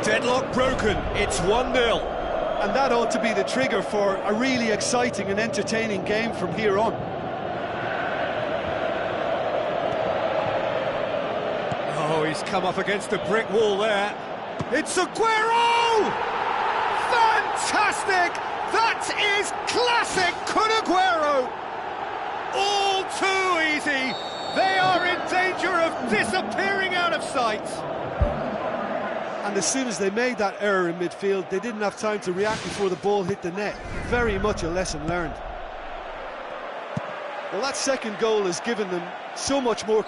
Deadlock broken, it's 1-0. And that ought to be the trigger for a really exciting and entertaining game from here on. Oh, he's come up against a brick wall there. It's Aguero! Fantastic! That is classic Kun Aguero! All too easy. They are in danger of disappearing out of sight. And as soon as they made that error in midfield, they didn't have time to react before the ball hit the net. Very much a lesson learned. Well, that second goal has given them so much more.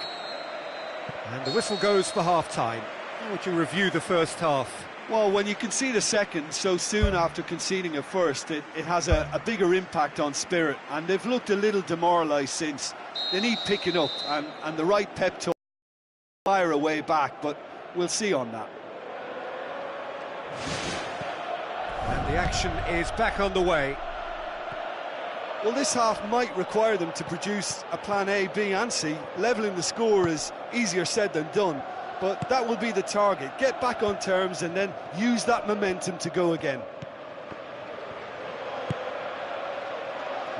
And the whistle goes for half-time. How would you review the first half? Well, when you concede a second so soon after conceding a first, it has a bigger impact on spirit. And they've looked a little demoralised since. They need picking up and the right pep talk to fire a way back, but we'll see on that. And the action is back on the way. Well, this half might require them to produce a plan A, B and C. Levelling the score is easier said than done, but that will be the target. Get back on terms and then use that momentum to go again.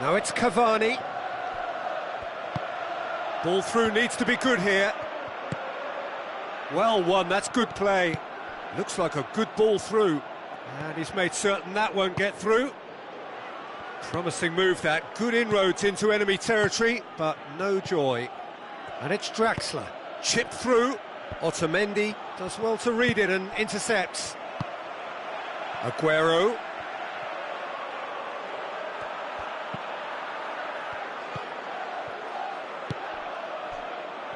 Now it's Cavani. Ball through needs to be good here. Well won, that's good play. Looks like a good ball through. And he's made certain that won't get through. Promising move that, good inroads into enemy territory, but no joy. And it's Draxler, chipped through. Otamendi does well to read it and intercepts. Aguero.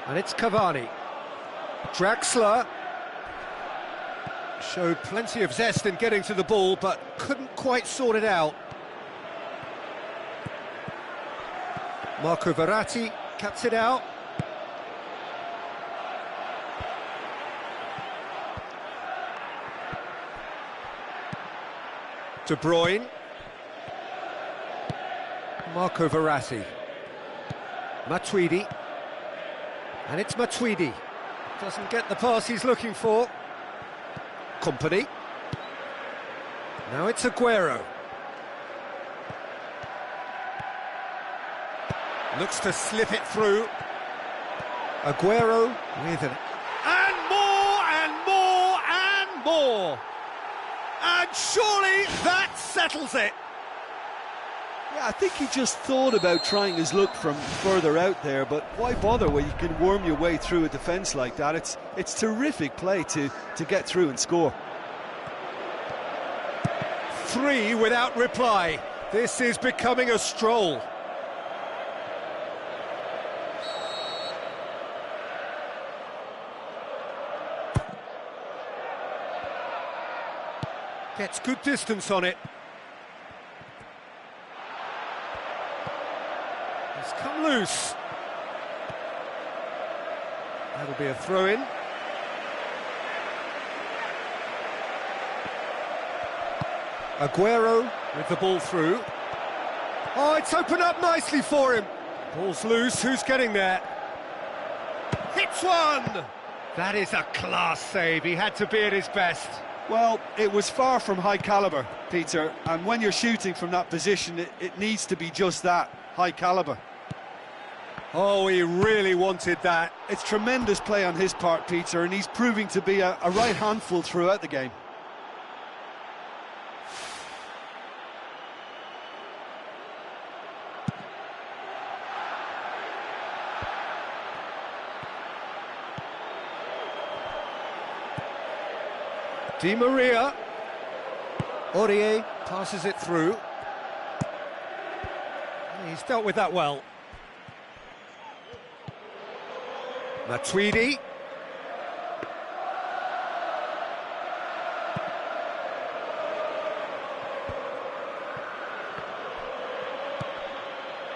And it's Cavani. Draxler. Showed plenty of zest in getting to the ball, but couldn't quite sort it out. Marco Verratti cuts it out. De Bruyne. Marco Verratti. Matuidi. And it's Matuidi. Doesn't get the pass he's looking for. Company. Now it's Aguero. Looks to slip it through. Aguero with an... And more, and more, and more! And surely that settles it! Yeah, I think he just thought about trying his luck from further out there, but why bother when you can worm your way through a defence like that? It's terrific play to get through and score. 3 without reply. This is becoming a stroll. Gets good distance on it. It's come loose. That'll be a throw-in. Aguero with the ball through. Oh, it's opened up nicely for him. Ball's loose, who's getting there? Hits one! That is a class save, he had to be at his best. Well, it was far from high calibre, Peter, and when you're shooting from that position, it needs to be just that, high calibre. Oh, he really wanted that. It's tremendous play on his part, Peter, and he's proving to be a right handful throughout the game. Di Maria. Aurier passes it through. He's dealt with that well. Matuidi.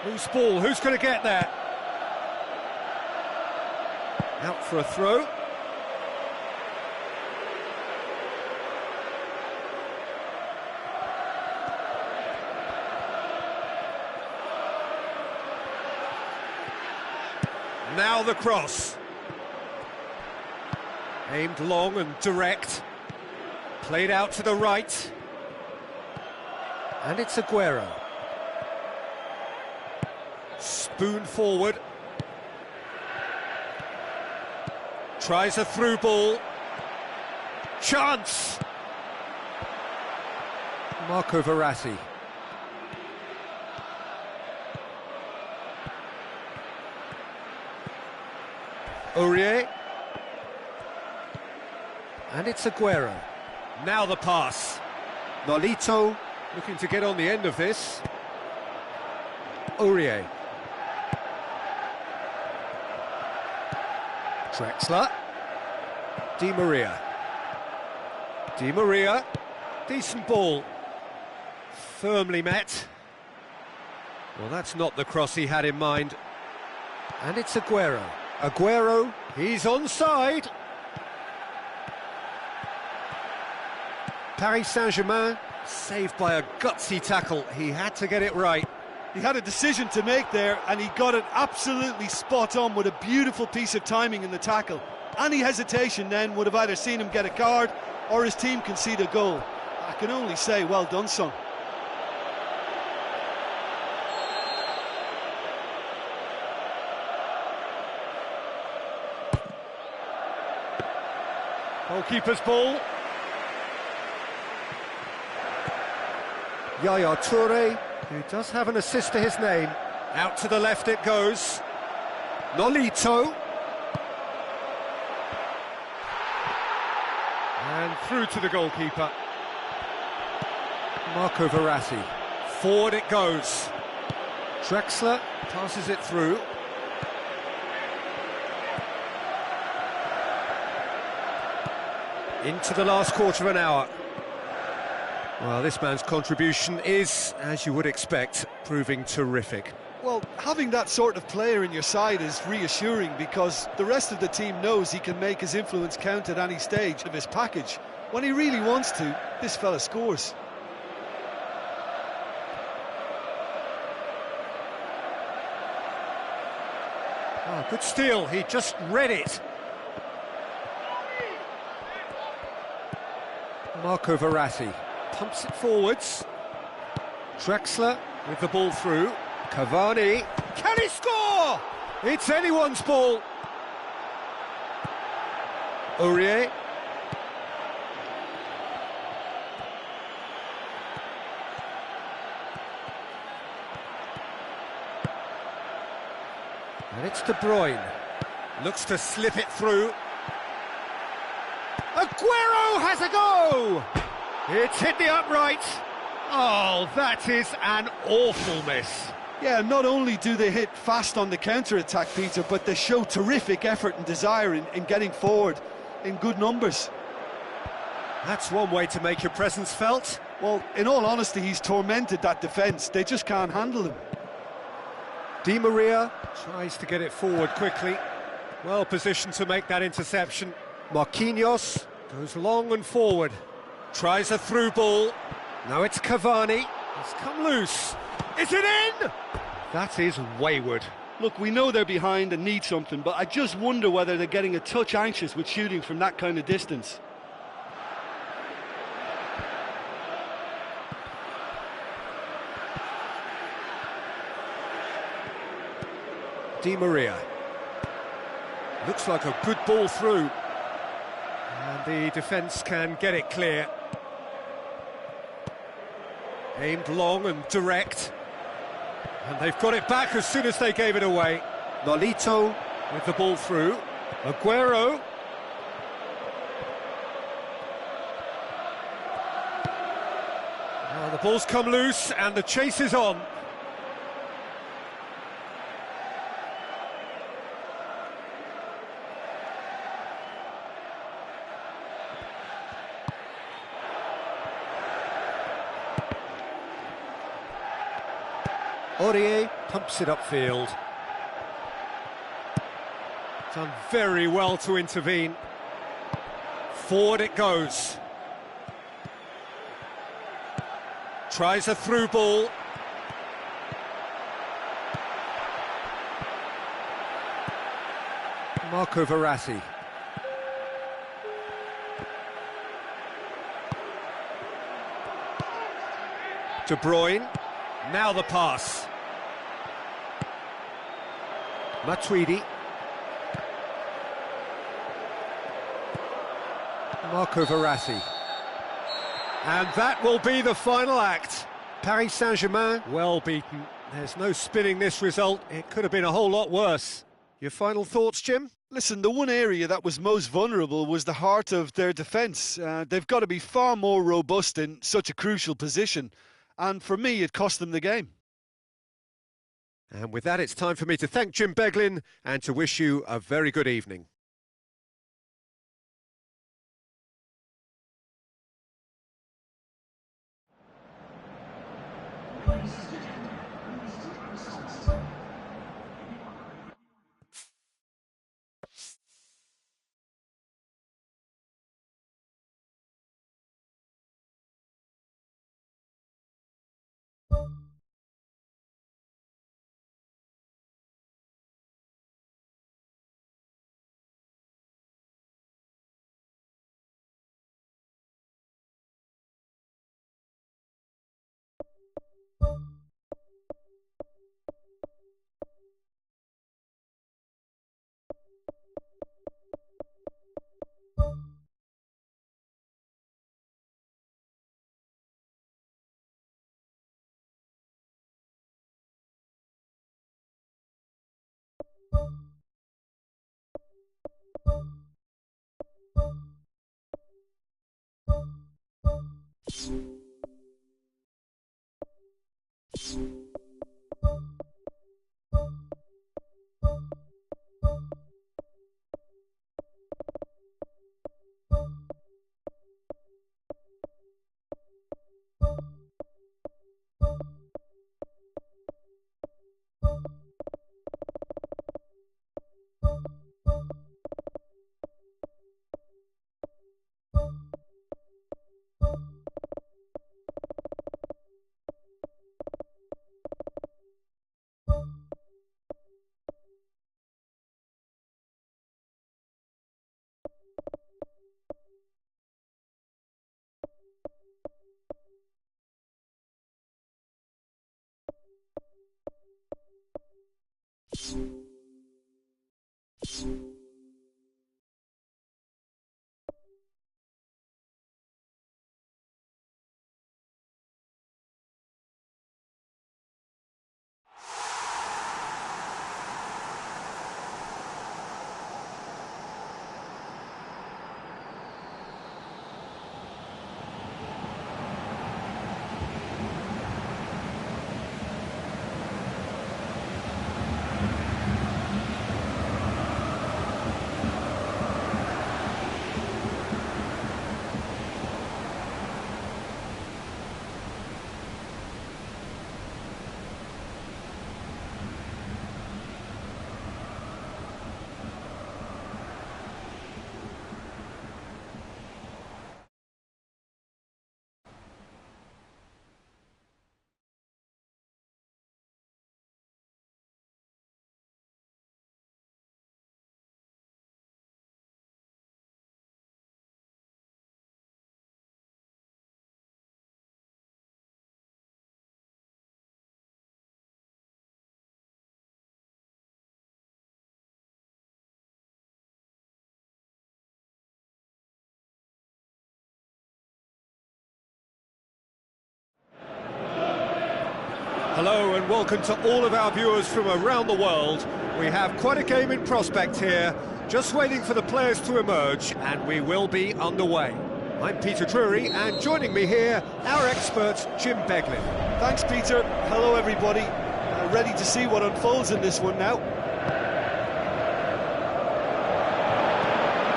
Loose ball, who's going to get there? Out for a throw. Now the cross. Aimed long and direct. Played out to the right. And it's Aguero. Spoon forward. Tries a through ball. Chance! Marco Verratti. Aurier. And it's Aguero. Now the pass. Nolito looking to get on the end of this. Aurier. Drexler. Di Maria. Di Maria. Decent ball. Firmly met. Well, that's not the cross he had in mind. And it's Aguero. Aguero, he's onside. Paris Saint-Germain, saved by a gutsy tackle. He had to get it right. He had a decision to make there, and he got it absolutely spot on with a beautiful piece of timing in the tackle. Any hesitation then would have either seen him get a card or his team concede a goal. I can only say, well done, son. Goalkeeper's ball. Yaya Toure, who does have an assist to his name. Out to the left it goes. Nolito. And through to the goalkeeper. Marco Verratti. Forward it goes. Drexler passes it through. Into the last quarter of an hour. Well, this man's contribution is, as you would expect, proving terrific. Well, having that sort of player in your side is reassuring because the rest of the team knows he can make his influence count at any stage of his package. When he really wants to, this fella scores. Oh, good steal, he just read it. Marco Verratti pumps it forwards. Drexler with the ball through. Cavani, can he score? It's anyone's ball. Aurier. And it's De Bruyne. Looks to slip it through. Aguero has a go! It's hit the upright. Oh, that is an awful miss. Yeah, not only do they hit fast on the counter-attack, Peter, but they show terrific effort and desire in getting forward in good numbers. That's one way to make your presence felt. Well, in all honesty, he's tormented that defence. They just can't handle him. Di Maria tries to get it forward quickly. Well positioned to make that interception. Marquinhos goes long and forward. Tries a through ball. Now it's Cavani. It's come loose. Is it in? That is wayward. Look, we know they're behind and need something, but I just wonder whether they're getting a touch anxious with shooting from that kind of distance. Di Maria. Looks like a good ball through. And the defence can get it clear. Aimed long and direct. And they've got it back as soon as they gave it away. Nolito with the ball through. Aguero. Well, the ball's come loose and the chase is on. Aurier pumps it upfield. Done very well to intervene. Forward it goes. Tries a through ball. Marco Verratti. De Bruyne, now the pass. Matuidi. Marco Verratti. And that will be the final act. Paris Saint-Germain, well beaten. There's no spinning this result. It could have been a whole lot worse. Your final thoughts, Jim? Listen, the one area that was most vulnerable was the heart of their defence. They've got to be far more robust in such a crucial position. And for me, it cost them the game. And with that, it's time for me to thank Jim Beglin and to wish you a very good evening. Hello and welcome to all of our viewers from around the world. We have quite a game in prospect here, just waiting for the players to emerge, and we will be underway. I'm Peter Drury, and joining me here, our expert, Jim Beglin. Thanks, Peter. Hello, everybody. Ready to see what unfolds in this one now.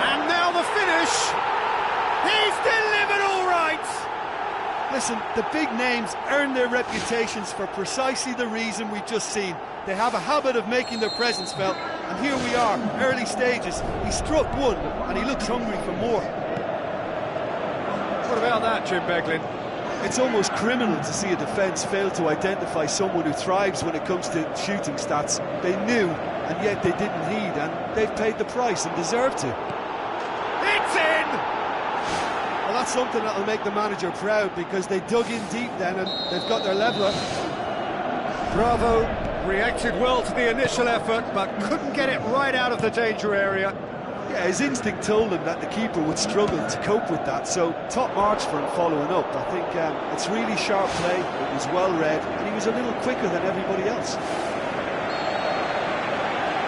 And now the finish! He's delivered all right! Listen, the big names earn their reputations for precisely the reason we've just seen. They have a habit of making their presence felt, and here we are, early stages. He struck one, and he looks hungry for more. What about that, Jim Beglin? It's almost criminal to see a defence fail to identify someone who thrives when it comes to shooting stats. They knew, and yet they didn't heed, and they've paid the price and deserve to. It's in! Well, that's something that'll make the manager proud, because they dug in deep then and they've got their leveller. Bravo reacted well to the initial effort, but couldn't get it right out of the danger area. Yeah, his instinct told him that the keeper would struggle to cope with that, so top marks for him following up. I think it's really sharp play, it was well read, and he was a little quicker than everybody else.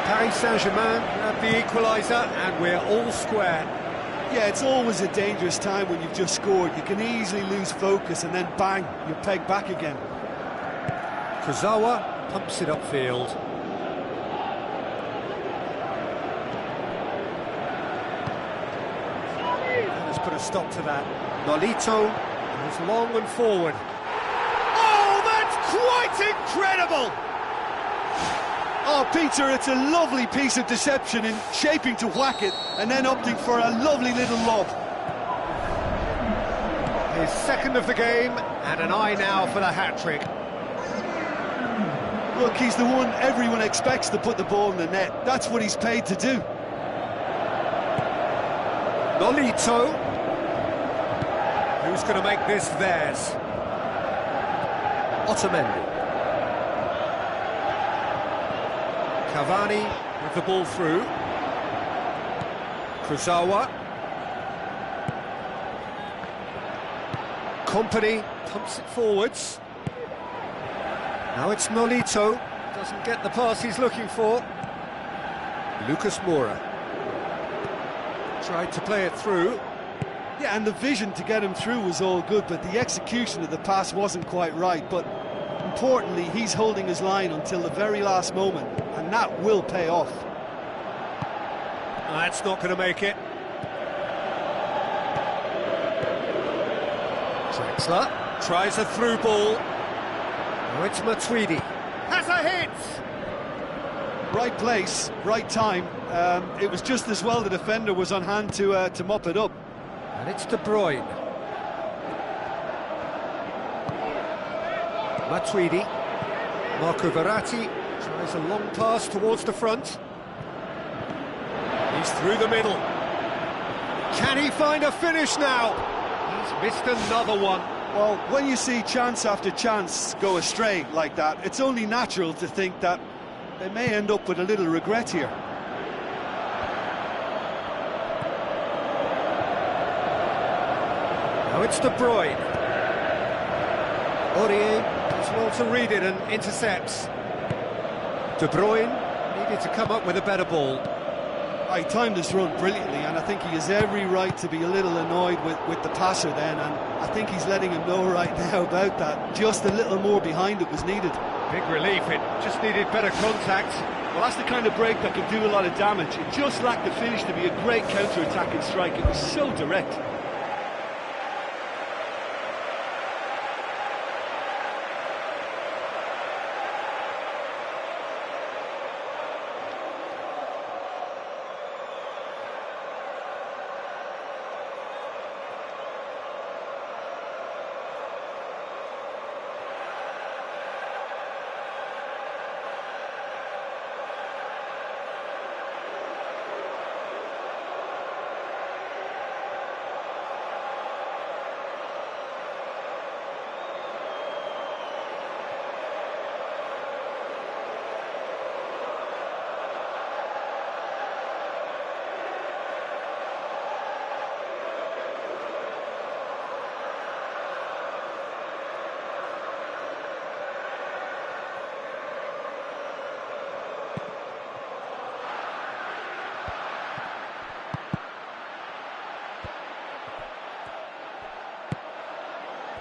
Paris Saint-Germain have the equaliser, and we're all square. Yeah, it's always a dangerous time when you've just scored. You can easily lose focus and then bang, you're pegged back again. Kurzawa pumps it upfield. Let's put a stop to that. Nolito goes long and forward. Oh, that's quite incredible! Oh, Peter, it's a lovely piece of deception in shaping to whack it and then opting for a lovely little lob. His second of the game, and an eye now for the hat-trick. Look, he's the one everyone expects to put the ball in the net. That's what he's paid to do. Nolito. Who's going to make this theirs? Otamendi. Cavani with the ball through. Kurzawa. Kompany pumps it forwards. Now it's Nolito. Doesn't get the pass he's looking for. Lucas Moura. Tried to play it through. Yeah, and the vision to get him through was all good, but the execution of the pass wasn't quite right. But importantly, he's holding his line until the very last moment, and that will pay off. That's not going to make it. Draxler tries a through ball. Now it's Matuidi. Has a hit! Right place, right time. It was just as well the defender was on hand to mop it up. And it's De Bruyne. Matuidi. Marco Verratti tries a long pass towards the front. He's through the middle. Can he find a finish now? He's missed another one. Well, when you see chance after chance go astray like that, it's only natural to think that they may end up with a little regret here. Now it's De Bruyne. Aurier does well to read it and intercepts. De Bruyne needed to come up with a better ball. He timed his run brilliantly, and I think he has every right to be a little annoyed with the passer then, and I think he's letting him know right now about that. Just a little more behind it was needed. Big relief, it just needed better contact. Well, that's the kind of break that can do a lot of damage. It just lacked the finish to be a great counter-attacking strike. It was so direct.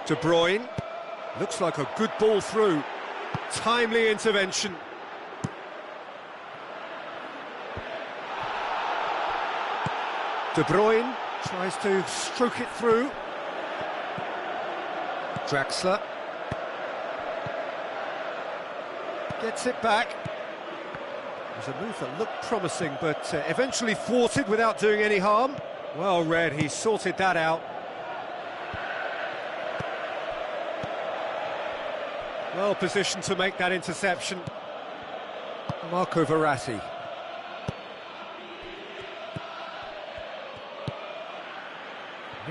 De Bruyne, looks like a good ball through. Timely intervention. De Bruyne tries to stroke it through. Draxler gets it back. It was a move that looked promising, but eventually thwarted without doing any harm. Well read, he sorted that out. Well positioned to make that interception. Marco Verratti.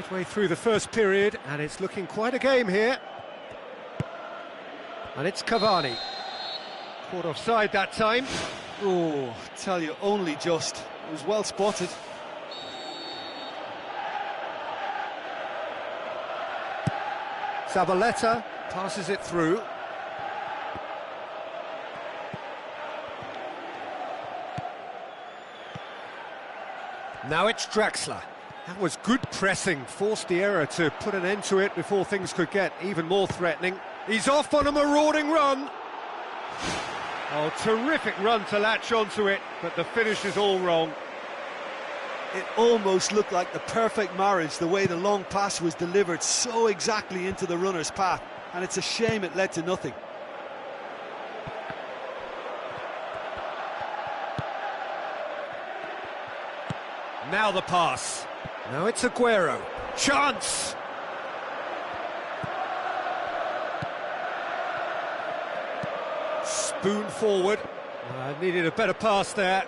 Midway through the first period, and it's looking quite a game here. And it's Cavani. Caught offside that time. Oh, tell you, only just. It was well spotted. Zabaleta passes it through. Now it's Draxler. That was good pressing, forced the error to put an end to it before things could get even more threatening. He's off on a marauding run. Oh, terrific run to latch onto it, but the finish is all wrong. It almost looked like the perfect marriage, the way the long pass was delivered so exactly into the runner's path, and it's a shame it led to nothing. Now the pass. Now it's Aguero. Chance! Spoon forward. Needed a better pass there.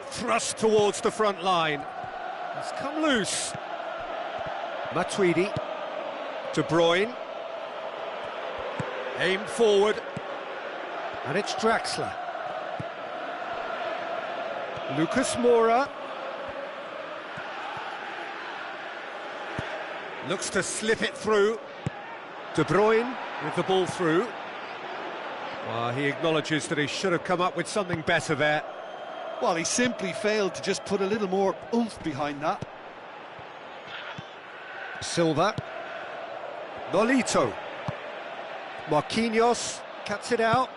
Thrust towards the front line. It's come loose. Matuidi. De Bruyne. Aimed forward. And it's Draxler. Lucas Moura. Looks to slip it through. De Bruyne with the ball through. Well, he acknowledges that he should have come up with something better there. Well, he simply failed to just put a little more oomph behind that. Silva. Nolito. Marquinhos cuts it out.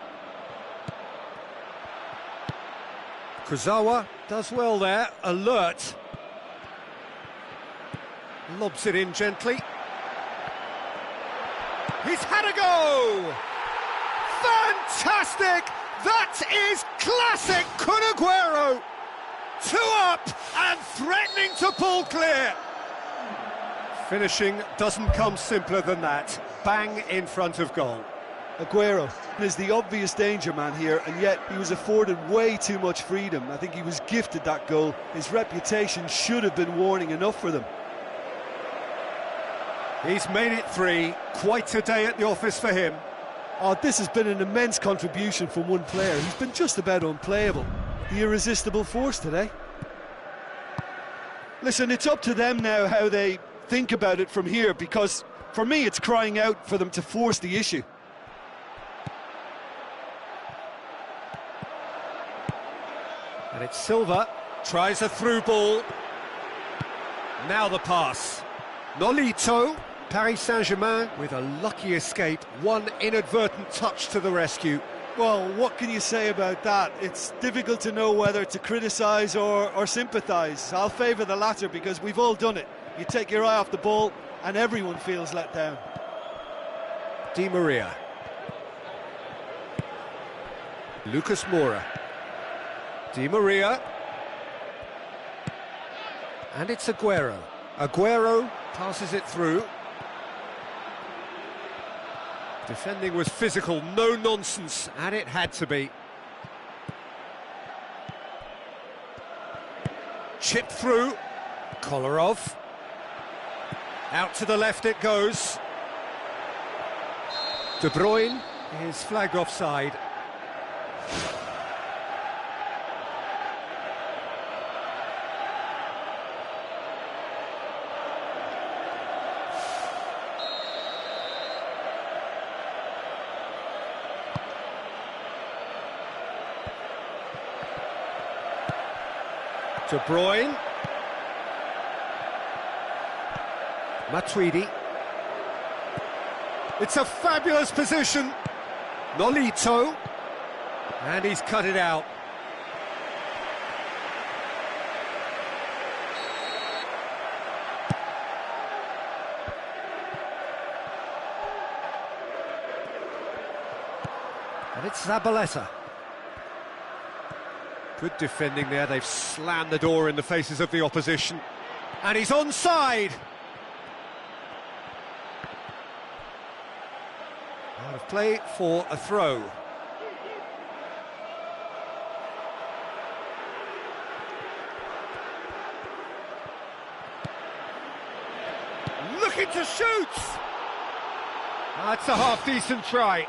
Kurzawa does well there, alert. Lobs it in gently. He's had a go! Fantastic! That is classic Kun Aguero! 2 up and threatening to pull clear. Finishing doesn't come simpler than that. Bang in front of goal. Aguero is the obvious danger man here, and yet he was afforded way too much freedom. I think he was gifted that goal. His reputation should have been warning enough for them. He's made it 3. Quite a day at the office for him. Oh, this has been an immense contribution from one player. He's been just about unplayable. The irresistible force today. Listen, it's up to them now how they think about it from here, because for me it's crying out for them to force the issue. And it's Silva. Tries a through ball. Now the pass. Nolito. Paris Saint-Germain with a lucky escape, one inadvertent touch to the rescue. Well, what can you say about that? It's difficult to know whether to criticise or sympathise. I'll favour the latter, because we've all done it. You take your eye off the ball and everyone feels let down. Di Maria. Lucas Moura. Di Maria. And it's Aguero. Aguero passes it through. Defending was physical, no nonsense, and it had to be. Chipped through. Kolarov. Out to the left it goes. De Bruyne is flagged offside. De Bruyne. Matuidi. It's a fabulous position. Nolito. And he's cut it out. And it's Zabaleta. Good defending there, they've slammed the door in the faces of the opposition. And he's onside! Out of play for a throw. shoots! That's a half-decent try.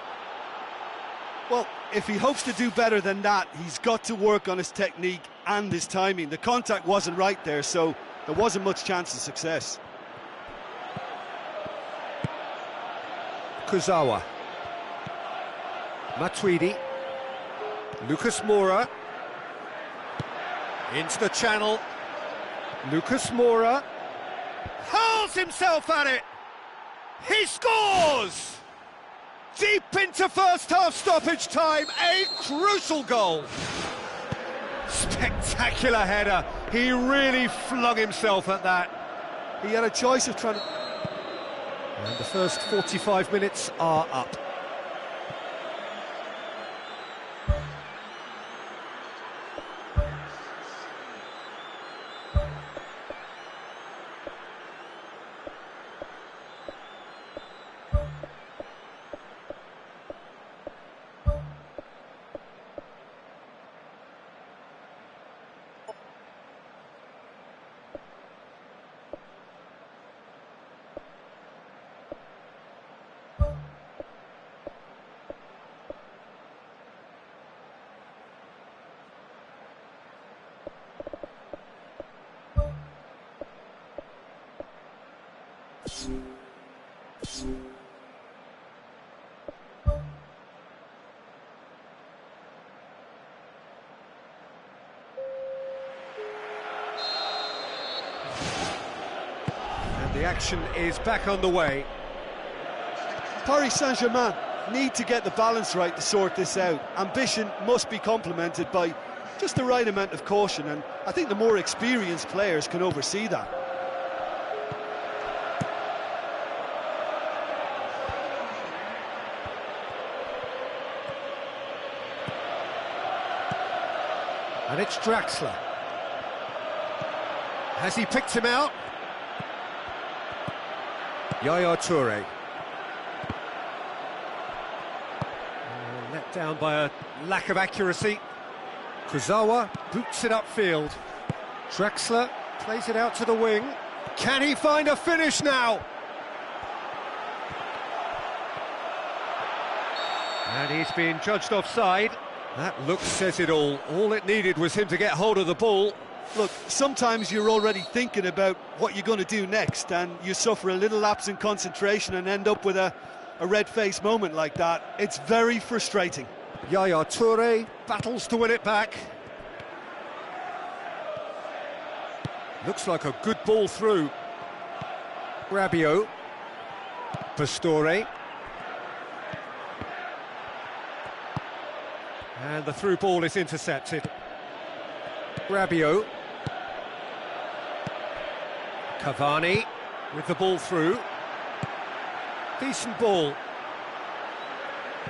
Well, if he hopes to do better than that, he's got to work on his technique and his timing. The contact wasn't right there, so there wasn't much chance of success. Kurzawa. Matuidi. Lucas Moura. Into the channel. Lucas Moura. Hurls himself at it! He scores! Deep into first half stoppage time, a crucial goal. Spectacular header. He really flung himself at that. He had a choice of trying to... And the first 45 minutes are up. And the action is back on the way. Paris Saint-Germain need to get the balance right to sort this out. Ambition must be complemented by just the right amount of caution, and I think the more experienced players can oversee that. And it's Draxler. Has he picked him out? Yaya Toure. Let down by a lack of accuracy. Kurzawa boots it upfield. Draxler plays it out to the wing. Can he find a finish now? And he's being judged offside. That look says it all. All it needed was him to get hold of the ball. Look, sometimes you're already thinking about what you're going to do next, and you suffer a little lapse in concentration and end up with a red-faced moment like that. It's very frustrating. Yaya Toure battles to win it back. Looks like a good ball through. Rabiot. Pastore. And the through ball is intercepted. Rabiot. Cavani with the ball through. Decent ball.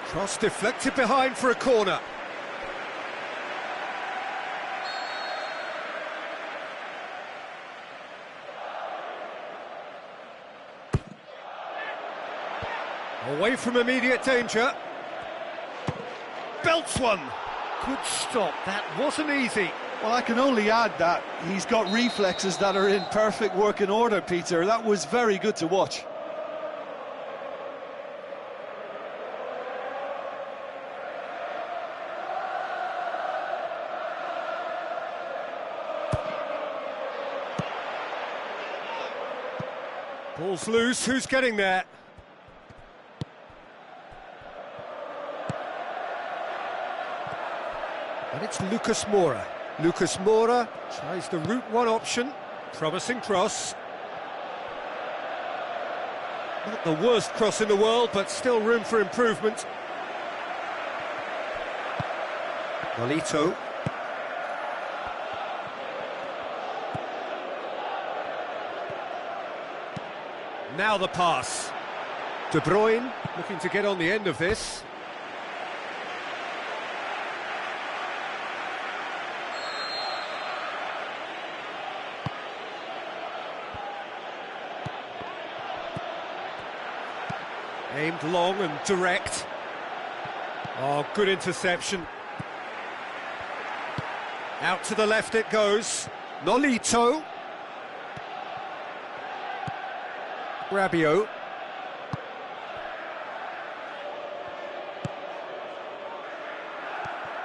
Cross deflected behind for a corner. Away from immediate danger. Belts one. Good stop. That wasn't easy. Well, I can only add that he's got reflexes that are in perfect working order, Peter. That was very good to watch. Ball's loose. Who's getting there? And it's Lucas Moura. Lucas Moura tries the route one option. Promising cross. Not the worst cross in the world, but still room for improvement. Nolito. Now the pass. De Bruyne looking to get on the end of this. Aimed long and direct. Oh, good interception. Out to the left it goes. Nolito. Rabiot.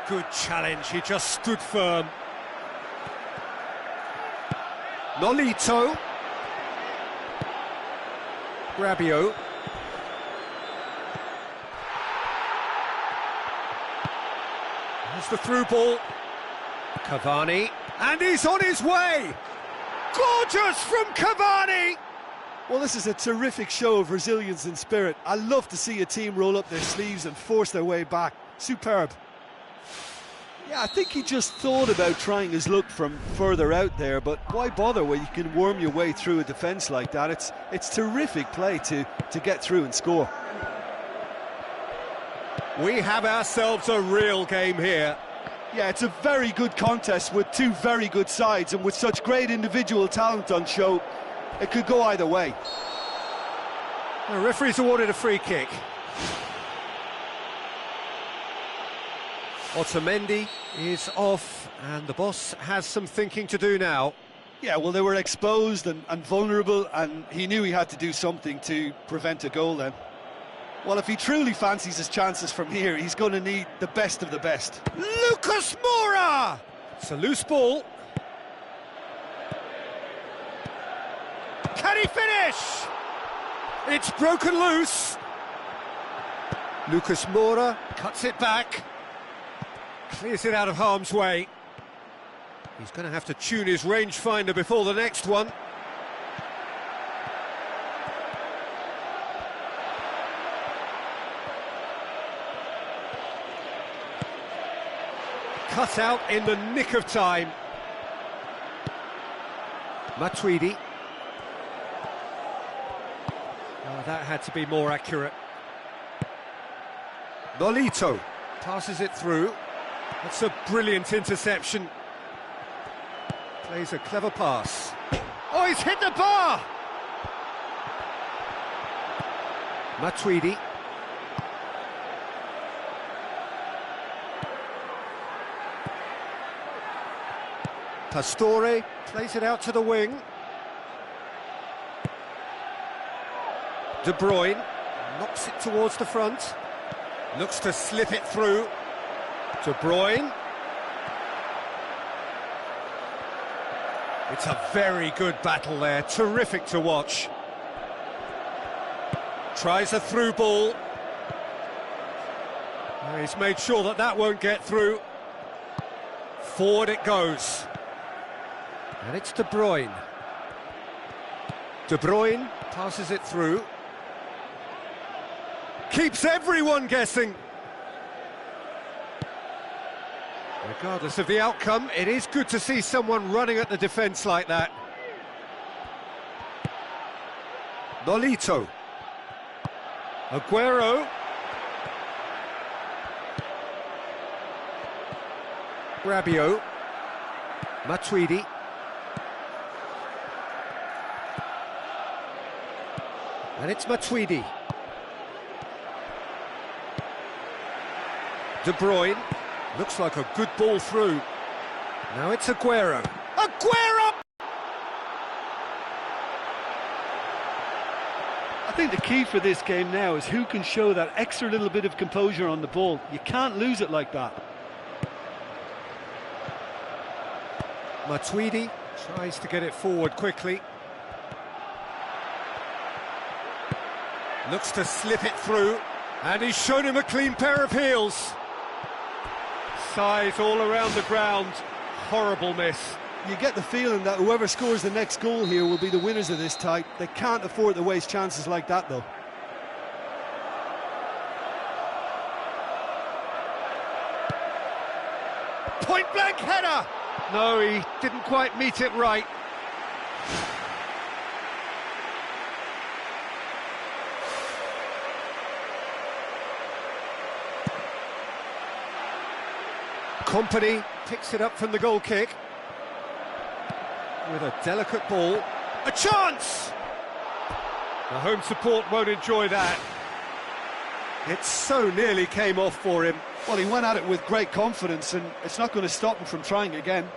Good challenge, he just stood firm. Nolito. Rabiot. There's the through ball. Cavani. And he's on his way! Gorgeous from Cavani! Well, this is a terrific show of resilience and spirit. I love to see a team roll up their sleeves and force their way back. Superb. Yeah, I think he just thought about trying his luck from further out there, but why bother when you can worm your way through a defence like that? It's terrific play to get through and score. We have ourselves a real game here. Yeah, it's a very good contest with two very good sides, and with such great individual talent on show, it could go either way. The referee's awarded a free kick. Otamendi is off, and the boss has some thinking to do now. Yeah, well, they were exposed and vulnerable, and he knew he had to do something to prevent a goal then. Well, if he truly fancies his chances from here, he's going to need the best of the best. Lucas Moura! It's a loose ball. Can he finish? It's broken loose. Lucas Moura cuts it back. Clears it out of harm's way. He's going to have to tune his rangefinder before the next one. Cut out in the nick of time. Matuidi. Oh, that had to be more accurate. Nolito passes it through. That's a brilliant interception. Plays a clever pass. Oh, he's hit the bar! Matuidi. Pastore plays it out to the wing. De Bruyne knocks it towards the front. Looks to slip it through. De Bruyne. It's a very good battle there, terrific to watch. Tries a through ball. He's made sure that that won't get through. Forward it goes. And it's De Bruyne. De Bruyne passes it through. Keeps everyone guessing. Regardless of the outcome, it is good to see someone running at the defence like that. Nolito. Aguero. Rabiot. Matuidi. And it's Matuidi. De Bruyne. Looks like a good ball through. Now it's Aguero. Aguero! I think the key for this game now is who can show that extra little bit of composure on the ball. You can't lose it like that. Matuidi tries to get it forward quickly. Looks to slip it through, and he's shown him a clean pair of heels. Size all around the ground, horrible miss. You get the feeling that whoever scores the next goal here will be the winners of this tie. They can't afford to waste chances like that, though. Point-blank header! No, he didn't quite meet it right. Kompany picks it up from the goal kick. With a delicate ball. A chance! The home support won't enjoy that. It so nearly came off for him. Well, he went at it with great confidence, and it's not going to stop him from trying again.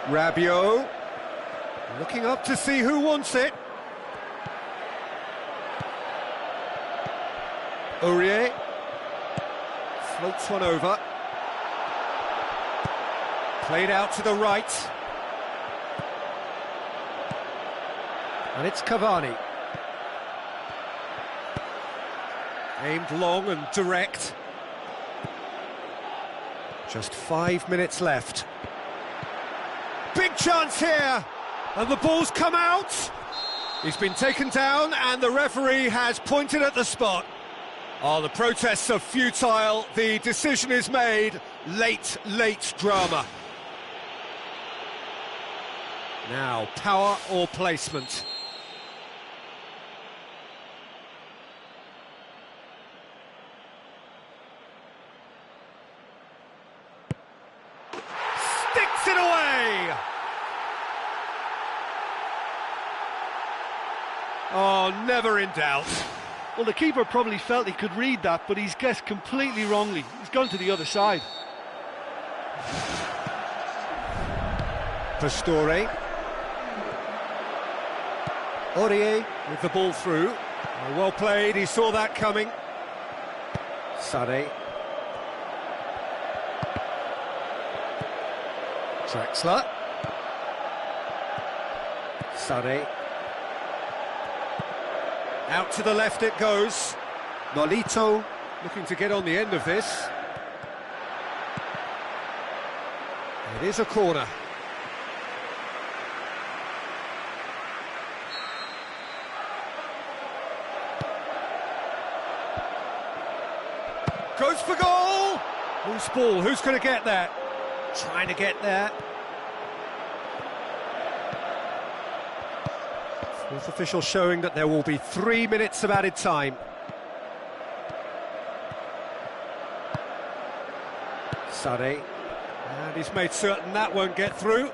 Rabiot, looking up to see who wants it. Aurier, floats one over. Played out to the right. And it's Cavani. Aimed long and direct. Just 5 minutes left. Big chance here! And the ball's come out! He's been taken down and the referee has pointed at the spot. Oh, the protests are futile. The decision is made. Late drama. Now, power or placement? Sticks it away! Oh, never in doubt. Well, the keeper probably felt he could read that, but he's guessed completely wrongly. He's gone to the other side. Pastore. Aurier with the ball through. Oh, well played, he saw that coming. Sade. Draxler. Sade. Out to the left it goes. Nolito looking to get on the end of this. It is a corner. Goes for goal! Who's ball? Who's going to get that? Trying to get there. Fourth official showing that there will be 3 minutes of added time. Sade. And he's made certain that won't get through.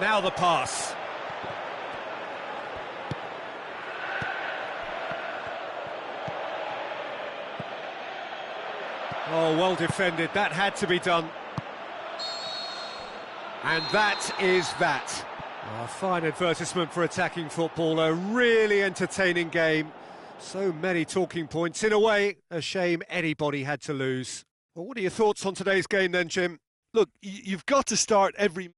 Now the pass. Oh, well defended, that had to be done. And that is that. A fine advertisement for attacking football, a really entertaining game. So many talking points. In a way, a shame anybody had to lose. Well, what are your thoughts on today's game then, Jim? Look, you've got to start every